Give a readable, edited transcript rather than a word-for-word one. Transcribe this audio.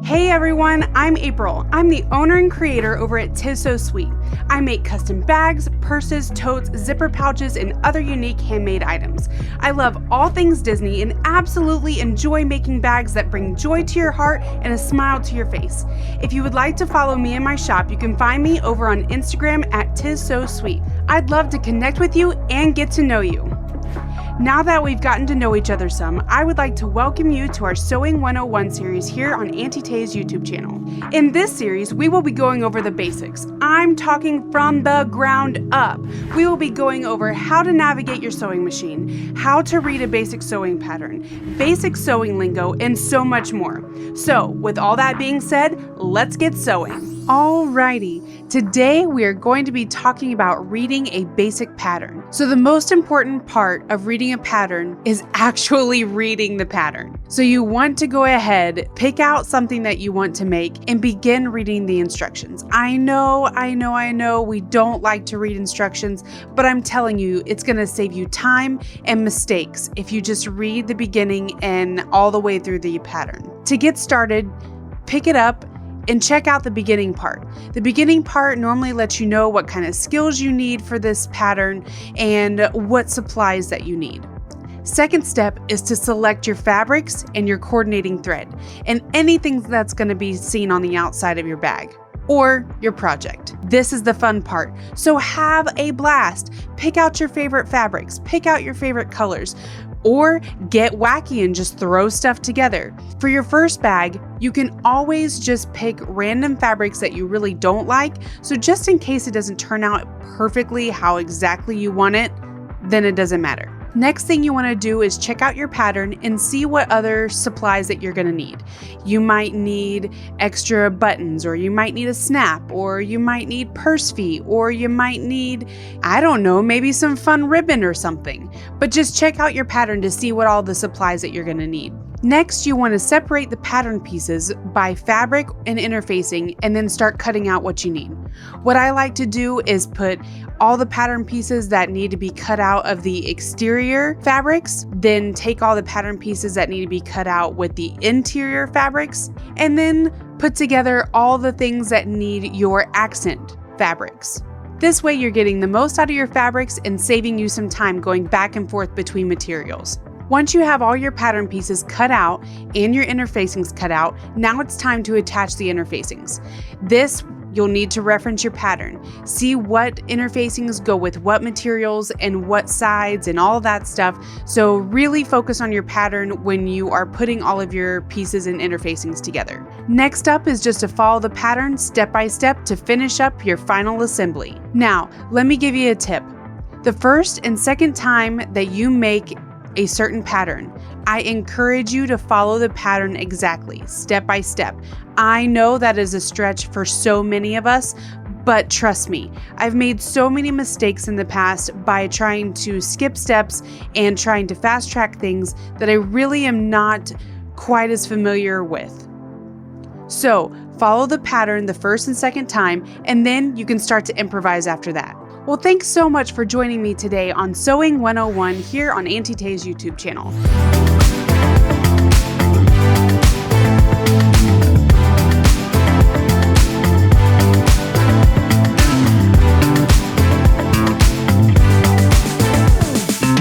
Hey everyone, I'm April. I'm the owner and creator over at 'Tis So Sweet. I make custom bags, purses, totes, zipper pouches, and other unique handmade items. I love all things Disney and absolutely enjoy making bags that bring joy to your heart and a smile to your face. If you would like to follow me in my shop, you can find me over on Instagram at 'Tis So Sweet. I'd love to connect with you and get to know you. Now that we've gotten to know each other some, I would like to welcome you to our Sewing 101 series here on Auntie YouTube channel. In this series, we will be going over the basics. I'm talking from the ground up. We will be going over how to navigate your sewing machine, how to read a basic sewing pattern, basic sewing lingo, and so much more. So, with all that being said, let's get sewing. Alrighty, today we are going to be talking about reading a basic pattern. So the most important part of reading a pattern is actually reading the pattern. So you want to go ahead, pick out something that you want to make and begin reading the instructions. I know, we don't like to read instructions, but I'm telling you, it's gonna save you time and mistakes if you just read the beginning and all the way through the pattern. To get started, pick it up and check out the beginning part. The beginning part normally lets you know what kind of skills you need for this pattern and what supplies that you need. Second step is to select your fabrics and your coordinating thread and anything that's going to be seen on the outside of your bag or your project. This is the fun part, so have a blast. Pick out your favorite fabrics, pick out your favorite colors, or get wacky and just throw stuff together. For your first bag, you can always just pick random fabrics that you really don't like, so just in case it doesn't turn out perfectly how exactly you want it, then it doesn't matter. Next thing you want to do is check out your pattern and see what other supplies that you're going to need. You might need extra buttons, or you might need a snap, or you might need purse feet, or you might need, I don't know, maybe some fun ribbon or something. But just check out your pattern to see what all the supplies that you're going to need. Next, you want to separate the pattern pieces by fabric and interfacing and then start cutting out what you need. What I like to do is put all the pattern pieces that need to be cut out of the exterior fabrics, then take all the pattern pieces that need to be cut out with the interior fabrics, and then put together all the things that need your accent fabrics. This way you're getting the most out of your fabrics and saving you some time going back and forth between materials. Once you have all your pattern pieces cut out and your interfacings cut out, now it's time to attach the interfacings. This, you'll need to reference your pattern. See what interfacings go with what materials and what sides and all that stuff. So really focus on your pattern when you are putting all of your pieces and interfacings together. Next up is just to follow the pattern step by step to finish up your final assembly. Now, let me give you a tip. The first and second time that you make a certain pattern, I encourage you to follow the pattern exactly, step by step. I know that is a stretch for so many of us, but trust me, I've made so many mistakes in the past by trying to skip steps and trying to fast track things that I really am not quite as familiar with. So follow the pattern the first and second time, and then you can start to improvise after that. Well, thanks so much for joining me today on Sewing 101 here on Auntie Tay's YouTube channel.